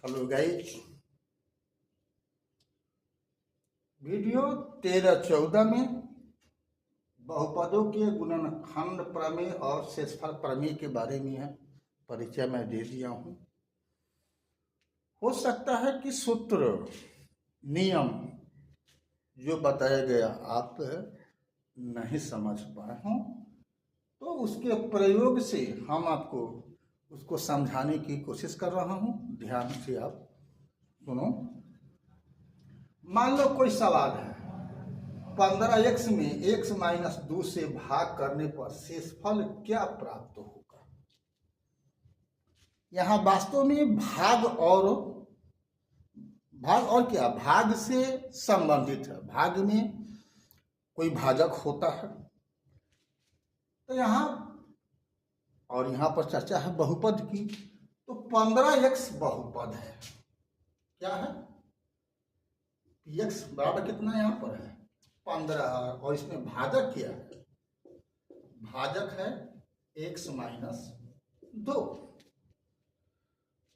Hello guys. Video 13-14 में बहुपदों के गुणनखंड प्रमेय और शेषफल प्रमेय के बारे में है परिचय मैं दे दिया हूँ। हो सकता है कि सूत्र नियम जो बताया गया आप नहीं समझ पाए हों, तो उसके प्रयोग से हम आपको उसको समझाने की कोशिश कर रहा हूँ। ध्यान से आप सुनो। मान लो कोई सवाल है, 15x में x-2 से भाग करने पर शेषफल क्या प्राप्त होगा। यहाँ वास्तव में भाग और क्या, भाग से संबंधित है। भाग में कोई भाजक होता है, तो यहाँ और यहाँ पर चर्चा है बहुपद की। तो 15x बहुपद है। क्या है? x बराबर कितना यहाँ पर है 15, और इसमें भाजक क्या है? भाजक है x-2।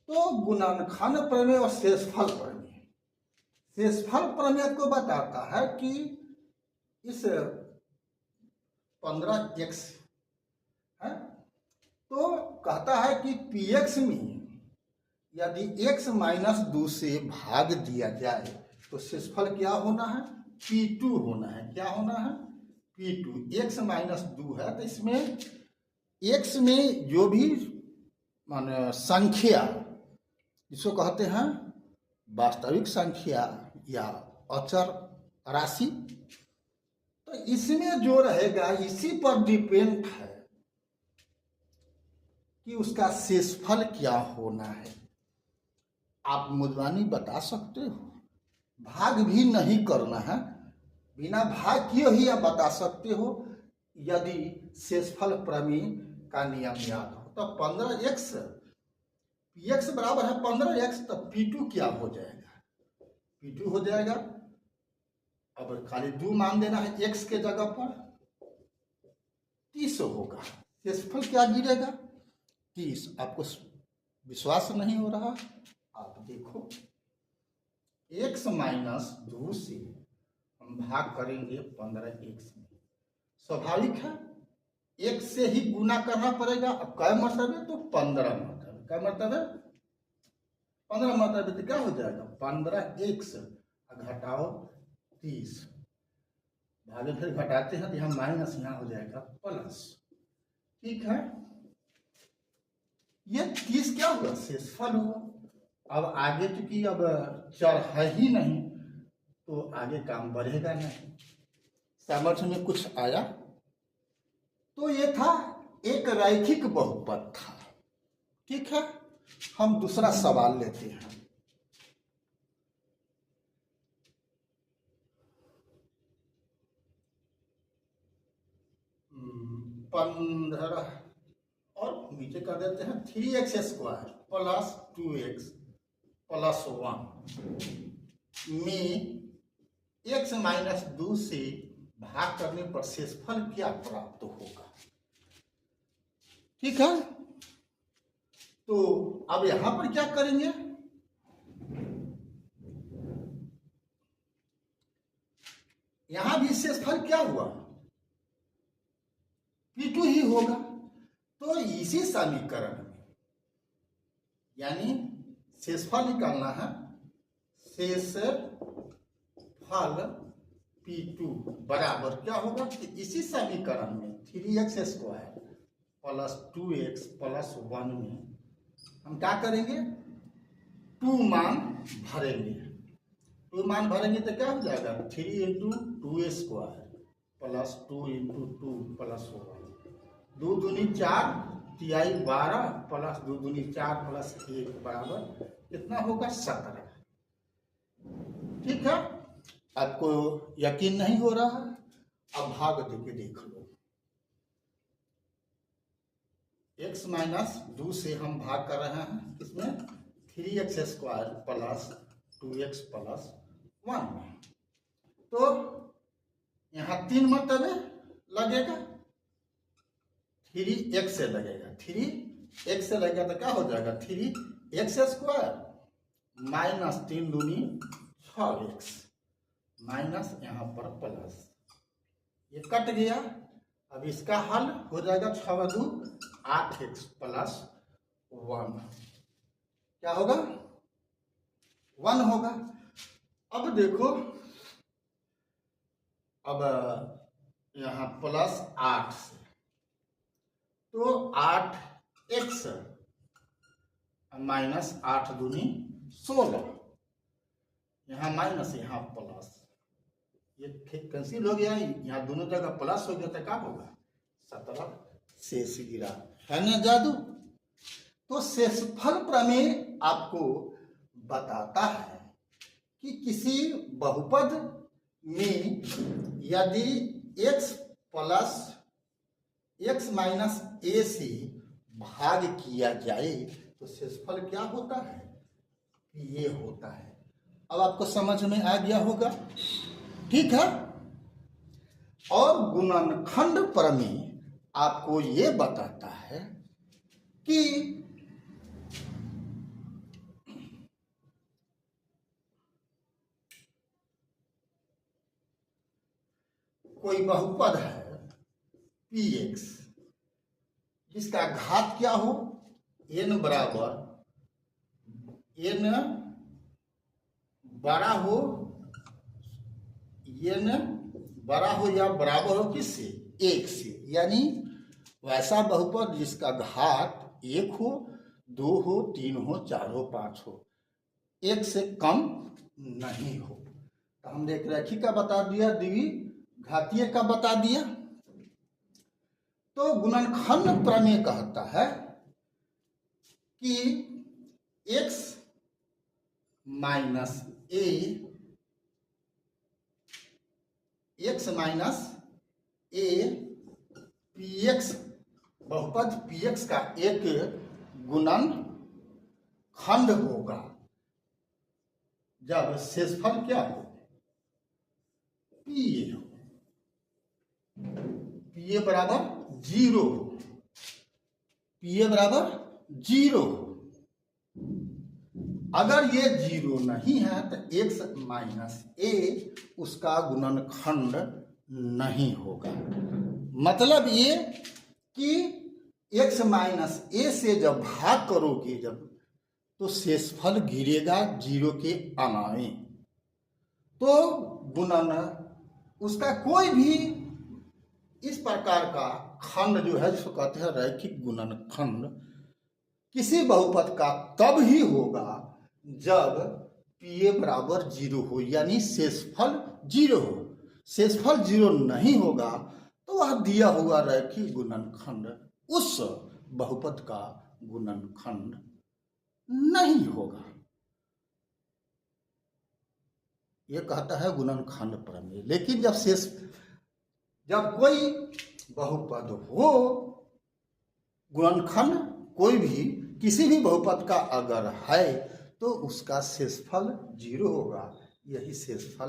तो गुणनखंड प्रमेय और शेषफल प्रमेय, शेषफल प्रमेय को बताता है कि इस 15x है, तो कहता है कि px में यदि x-2 से भाग दिया जाए तो शेषफल क्या होना है? P2 होना है। क्या होना है? P2। x-2 है, तो इसमें x में जो भी माने संख्या, जिसको कहते हैं वास्तविक संख्या या अचर राशि, तो इसमें जो रहेगा इसी पर डिपेंड है कि उसका शेषफल क्या होना है। आप मुद्रानी बता सकते हो, भाग भी नहीं करना है, बिना भाग किए ही आप बता सकते हो यदि शेषफल प्रमेय का नियम याद हो। तो 15x px बराबर है 15x, तो p2 क्या हो जाएगा? p2 हो जाएगा, अब खाली 2 मान देना है x के जगह पर, 30 होगा। शेषफल क्या गिरेगा? 30। आपको विश्वास नहीं हो रहा? आप देखो, x-2 से हम भाग करेंगे 15x में। स्वाभाविक है, एक से ही गुना करना पड़ेगा। अब क्या मतलब है? तो 15 मतलब है। क्या मतलब है? 15 मतलब है, तो क्या हो जाएगा? 15x घटाओ 30, भागे फिर घटाते हैं तो यहाँ माइनस, यहाँ हो जाएगा प्लस। ठीक है, ये 30 क्या हुआ? शेषफल हुआ। अब आगे चूंकि अब चर है ही नहीं, तो आगे काम बढ़ेगा नहीं। सामर्थ्य में कुछ आया, तो ये था एक रैखिक बहुपद था। ठीक है, हम दूसरा सवाल लेते हैं। पंद्रह और नीचे कर देते हैं 3x² प्लस 2x प्लस 1 में x-2 से भाग करने पर शेषफल क्या प्राप्त होगा। ठीक है, तो अब यहां पर क्या करेंगे? यहां भी शेषफल क्या हुआ? P2 ही होगा। तो इसी समीकरण में, यानी शेषफल निकालना है, शेषफल P2 बराबर क्या होगा कि इसी समीकरण में 3x² प्लस 2x प्लस 1 में हम क्या करेंगे? 2 मान भरेंगे। 2 मान भरेंगे तो क्या हो जाएगा? 3 × 2² प्लस 2 × 2 प्लस 1, 2 दूनी 4, 3 12 प्लस 2 दूनी 4 प्लस 1 बराबर कितना होगा? 17। ठीक है, आपको यकीन नहीं हो रहा? अब भाग देके देख लो। x-2 से हम भाग कर रहे हैं, इसमें 3x² प्लस 2x प्लस 1 में, तो यहाँ 3 मतलब लगेगा, 3x से लगेगा, 3x से लगेगा तो क्या हो जाएगा? 3x² माइनस 3 दूनी 6x माइनस यहाँ पर प्लस, ये कट गया। अब इसका हल हो जाएगा 6 2 8x प्लस 1, क्या होगा 1 होगा। अब देखो, अब यहाँ प्लस 8 से तो 8x माइनस 8 दूनी 16, यहाँ माइनस यहाँ प्लस, ये कैंसिल हो गया, यहाँ दोनों जगह प्लस हो गया तो क्या होगा 17 शेष गिरा, है ना जादू। तो शेषफल प्रमेय आपको बताता है कि किसी बहुपद में यदि x plus x minus a से भाग किया जाए तो शेषफल क्या होता है, ये होता है। अब आपको समझ में आ गया होगा, ठीक है। और गुणनखंड प्रमेय आपको ये बताता है कि कोई बहुपद है px जिसका घात क्या हो, n बराबर n बड़ा हो, n बड़ा हो या बराबर हो किससे, 1 से, यानी वैसा बहुपद जिसका घात 1 हो, 2 हो, 3 हो, 4 हो, 5 हो, 1 से कम नहीं हो। तो हमने एक रैखिक का बता दिया, द्विघातीय का बता दिया। तो गुणनखंड प्रमेय कहता है कि x minus a, x minus a px, बहुपद px का एक गुणनखंड होगा जब शेषफल क्या हो, pa हो, pa बराबर 0 हो, pa बराबर 0 हो। अगर ये 0 नहीं है तो x माइनस a उसका गुणनखंड नहीं होगा। मतलब ये कि x माइनस a से जब भाग करोगे जब, तो शेषफल गिरेगा 0 के अलावे। तो गुणन उसका कोई भी इस प्रकार का खंड जो है जिसको कहते हैं रैखिक गुणनखंड, किसी बहुपद का तब ही होगा जब pa बराबर 0 हो, यानी शेषफल 0 हो। शेषफल 0 नहीं होगा तो वह दिया हुआ रैखिक गुणनखंड उस बहुपद का गुणनखंड नहीं होगा। यह कहता है गुणनखंड प्रमेय। लेकिन जब कोई बहुपद हो, गुणनखंड कोई भी किसी भी बहुपद का अगर है तो उसका शेषफल 0 होगा। यही शेषफल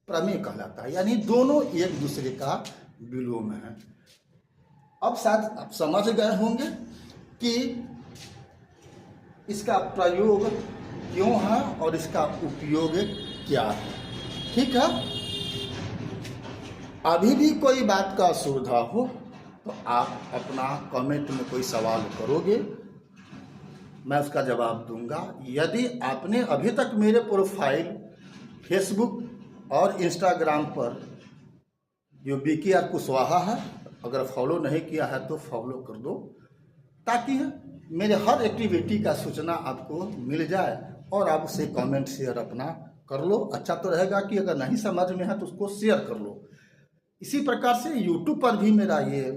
प्रमेय कहलाता है, यानी दोनों एक दूसरे का विलोम है। अब शायद आप समझ गए होंगे कि इसका प्रयोग क्यों है और इसका उपयोग क्या है, ठीक है। अभी भी कोई बात का असुविधा हो तो आप अपना कमेंट में कोई सवाल करोगे, मैं उसका जवाब दूंगा। यदि आपने अभी तक मेरे प्रोफाइल फेसबुक और इंस्टाग्राम पर जो BKR कुशवाहा है अगर फॉलो नहीं किया है तो फॉलो कर दो, ताकि मेरे हर एक्टिविटी का सूचना आपको मिल जाए और आप उसे कमेंट शेयर अपना कर लो। अच्छा तो रहेगा कि अगर नहीं समझ में है तो उसको शेयर कर लो। इसी प्रकार से YouTube पर भी मेरा ये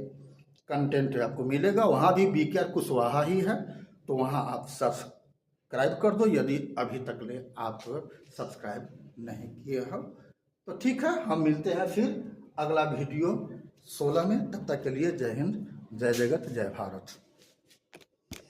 कंटेंट आपको मिलेगा, वहाँ भी BKR कुशवाहा ही है, तो वहाँ आप सब्सक्राइब कर दो यदि अभी तक ले आप सब्सक्राइब नहीं किए हो तो। ठीक है, हम मिलते हैं फिर अगला वीडियो 16 में। तब तक के लिए जय हिंद, जय जगत, जय भारत।